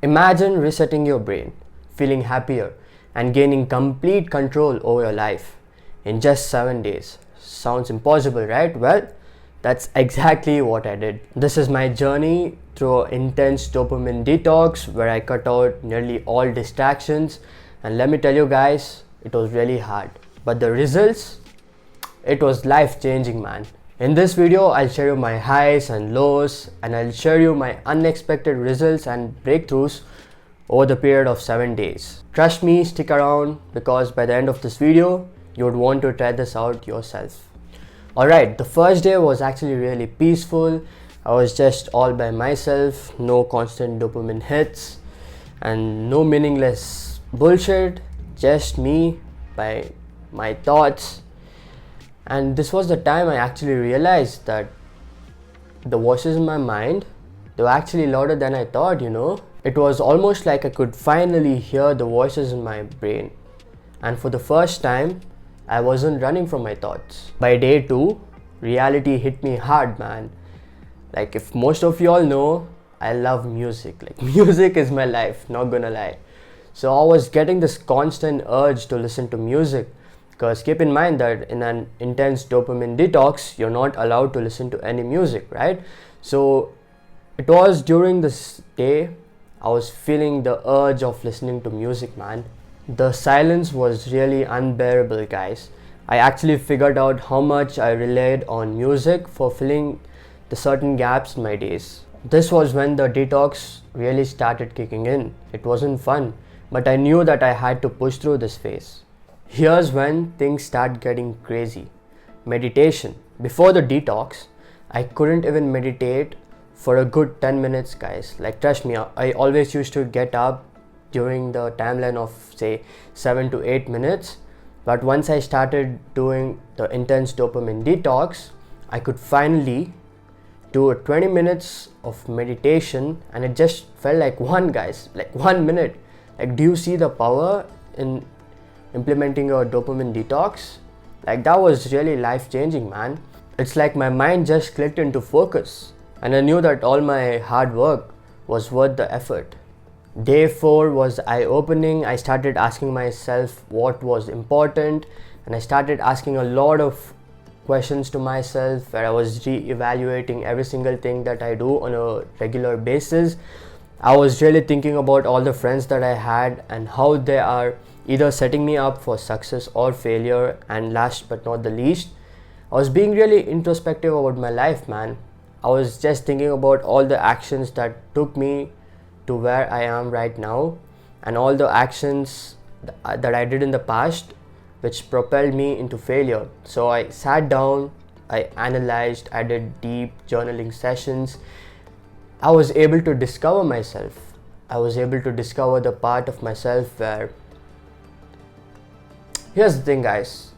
Imagine resetting your brain, feeling happier, and gaining complete control over your life in just 7 days. Sounds impossible, right? Well, that's exactly what I did. This is my journey through an intense dopamine detox where I cut out nearly all distractions. And let me tell you guys, it was really hard. But the results, it was life-changing, man. In this video, I'll share you my highs and lows, and I'll share you my unexpected results and breakthroughs over the period of 7 days. Trust me, stick around because by the end of this video, you would want to try this out yourself. Alright, the first day was actually really peaceful. I was just all by myself, no constant dopamine hits, and no meaningless bullshit, just me by my thoughts. And this was the time I actually realized that the voices in my mind, they were actually louder than I thought, It was almost like I could finally hear the voices in my brain. And for the first time, I wasn't running from my thoughts. By day 2, reality hit me hard, man. Like, if most of you all know, I love music. Like, music is my life, not gonna lie. So I was getting this constant urge to listen to music. Because keep in mind that in an intense dopamine detox, you're not allowed to listen to any music, right? So it was during this day, I was feeling the urge of listening to music, man. The silence was really unbearable, guys. I actually figured out how much I relied on music for filling the certain gaps in my days. This was when the detox really started kicking in. It wasn't fun, but I knew that I had to push through this phase. Here's when things start getting crazy. Meditation. Before the detox, I couldn't even meditate for a good 10 minutes, guys. Like, trust me, I always used to get up during the timeline of say 7 to 8 minutes. But once I started doing the intense dopamine detox, I could finally do a 20 minutes of meditation, and it just felt like 1 minute. Like, do you see the power in implementing a dopamine detox? Like, that was really life-changing, man. It's like my mind just clicked into focus, and I knew that all my hard work was worth the effort. Day 4 was eye-opening. I started asking myself what was important, and I started asking a lot of questions to myself where I was re-evaluating every single thing that I do on a regular basis. I was really thinking about all the friends that I had and how they are either setting me up for success or failure. And last but not the least, I was being really introspective about my life, man. I was just thinking about all the actions that took me to where I am right now, and all the actions that I did in the past which propelled me into failure. So I sat down, I analyzed, I did deep journaling sessions. I was able to discover myself. I was able to discover the part of myself where, here's the thing, guys,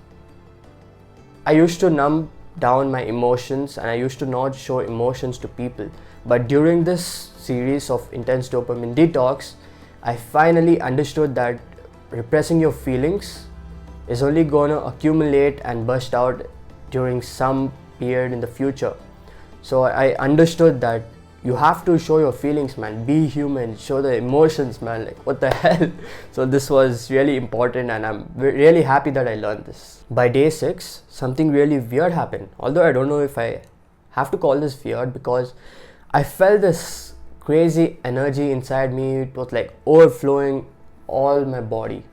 I used to numb down my emotions and I used to not show emotions to people. But during this series of intense dopamine detox, I finally understood that repressing your feelings is only gonna accumulate and burst out during some period in the future. So I understood that you have to show your feelings, man. Be human, show the emotions, man. Like, what the hell? So this was really important, and I'm really happy that I learned this. By day 6, something really weird happened. Although I don't know if I have to call this weird, because I felt this crazy energy inside me. It was like overflowing all my body.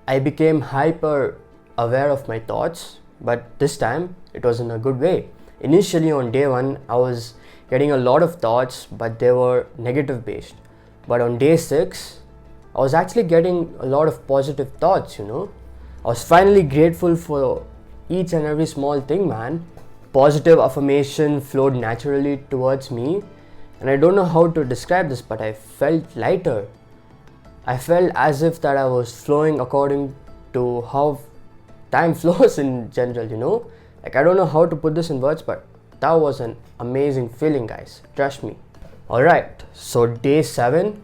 I became hyper aware of my thoughts, but this time it was in a good way. Initially on day 1, I was getting a lot of thoughts, but they were negative based. But on day 6, I was actually getting a lot of positive thoughts, I was finally grateful for each and every small thing, man. Positive affirmation flowed naturally towards me, and I don't know how to describe this, but I felt lighter. I felt as if that I was flowing according to how time flows in general, Like, I don't know how to put this in words, but that was an amazing feeling, guys. Trust me. Alright, so day 7,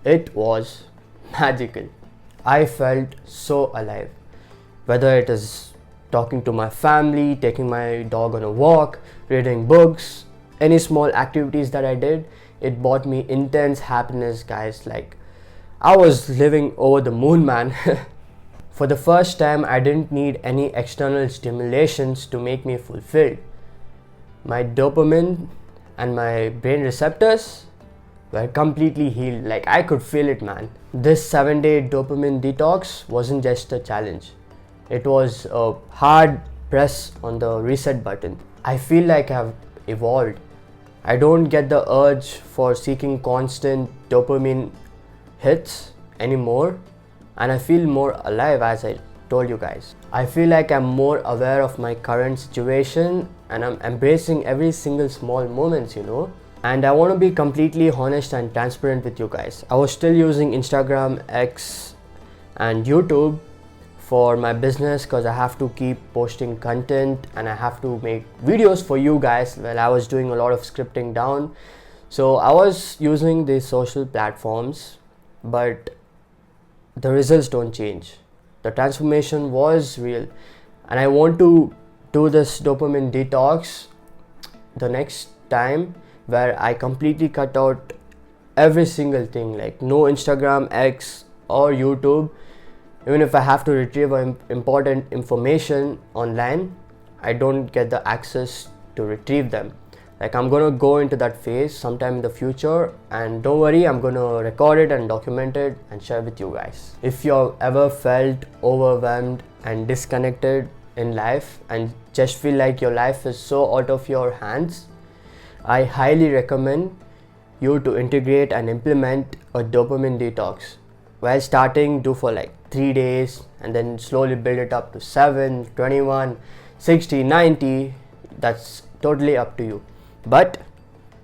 it was magical. I felt so alive. Whether it is talking to my family, taking my dog on a walk, reading books, any small activities that I did, it brought me intense happiness, guys. Like, I was living over the moon, man. For the first time, I didn't need any external stimulations to make me fulfilled. My dopamine and my brain receptors were completely healed. Like, I could feel it, man. This 7-day dopamine detox wasn't just a challenge. It was a hard press on the reset button. I feel like I've evolved. I don't get the urge for seeking constant dopamine hits anymore, and I feel more alive, as I told you guys. I feel like I'm more aware of my current situation, and I'm embracing every single small moments, And I want to be completely honest and transparent with you guys. I was still using Instagram, X, and YouTube for my business because I have to keep posting content and I have to make videos for you guys while I was doing a lot of scripting down. So I was using these social platforms, but the results don't change. The transformation was real, and I want to do this dopamine detox the next time, where I completely cut out every single thing, like no Instagram, X, or YouTube. Even if I have to retrieve important information online, I don't get the access to retrieve them. Like, I'm gonna go into that phase sometime in the future, and don't worry, I'm gonna record it and document it and share with you guys. If you've ever felt overwhelmed and disconnected in life and just feel like your life is so out of your hands, I highly recommend you to integrate and implement a dopamine detox. While starting, do for like 3 days and then slowly build it up to 7, 21, 60, 90. That's totally up to you. But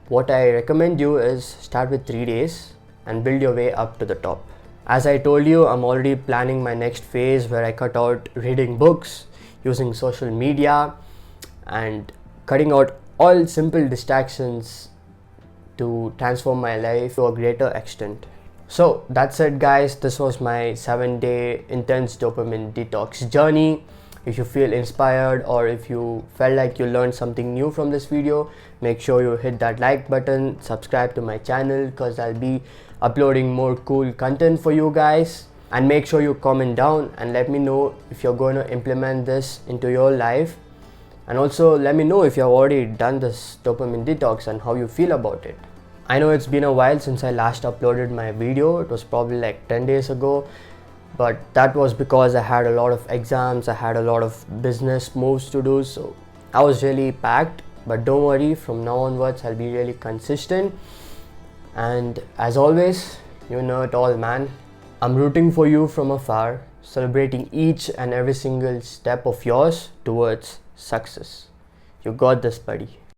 what I recommend you is start with 3 days and build your way up to the top. As I told you, I'm already planning my next phase where I cut out reading books, using social media, and cutting out all simple distractions to transform my life to a greater extent. So that's it, guys. This was my 7-day intense dopamine detox journey. If you feel inspired or if you felt like you learned something new from this video, make sure you hit that like button, subscribe to my channel because I'll be uploading more cool content for you guys. And make sure you comment down and let me know if you're going to implement this into your life. And also let me know if you've already done this dopamine detox and how you feel about it. I know it's been a while since I last uploaded my video. It was probably like 10 days ago, but that was because I had a lot of exams, I had a lot of business moves to do, so I was really packed. But don't worry, from now onwards I'll be really consistent, and as always, you know it all, man. I'm rooting for you from afar, celebrating each and every single step of yours towards success. You got this, buddy.